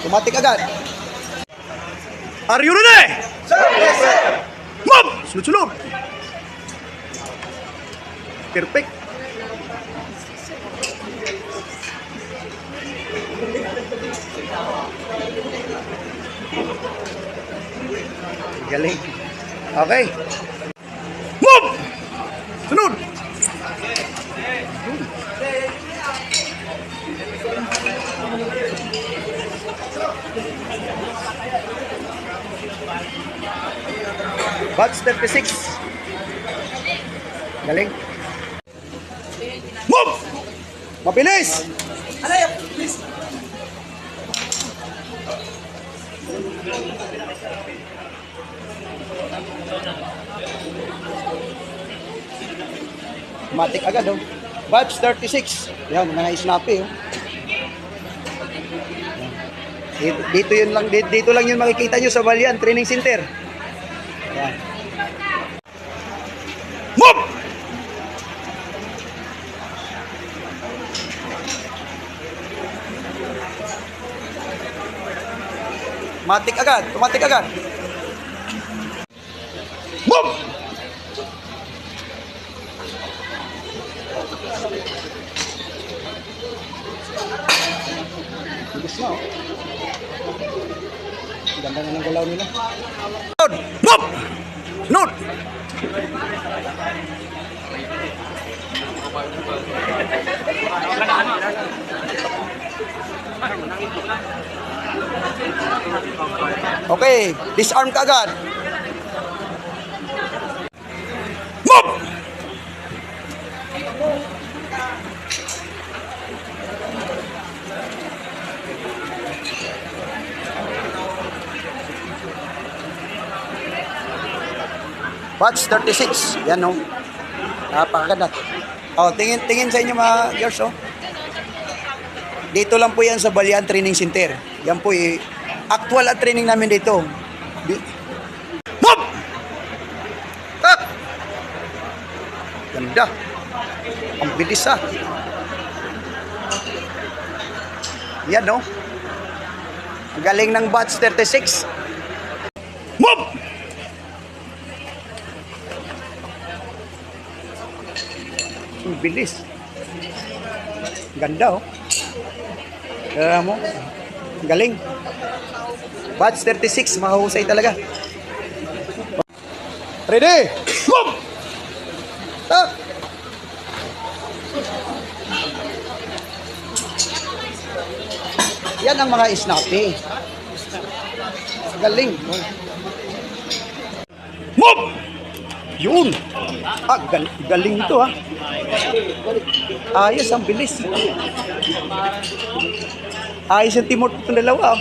Automatic agad. Are you ready? Sir, yes, sir. Move! Sunod-sunod. Perfect. Galing. Okay. Move! Sunod! Batch 36. Galing. Move! Mabilis! Alay, please. Matik agad oh. Batch 36. Yan, mga snappy oh. Dito yun lang, dito lang yun makikita nyo sa Valiant Training Center. Yan. Move! Matik agad, tumatik agad. Move! Bilis na oh. Ganda na ng galaw nila. Move! Note! Okay, disarm ka agad. Move! Batch 36. Yan oh. Napakaganda. Oh, tingin sa inyo mga girls oh. Dito lang po yan sa Valiant Training Center. Yan po actual at training namin dito. Move! Tak! Ganda. Ang bilis ah. Yan oh. Ang galing ng batch 36. Move! Ang bilis. Ganda oh. Kaya mo. Galing. Batch 36, mahusay talaga. Ready? Move! Tak! Yan ang mga snappy. Galing. Move! Yun! Ah, galing to ha. Ayos, ang bilis. Ayos yung teamwork itong dalawa.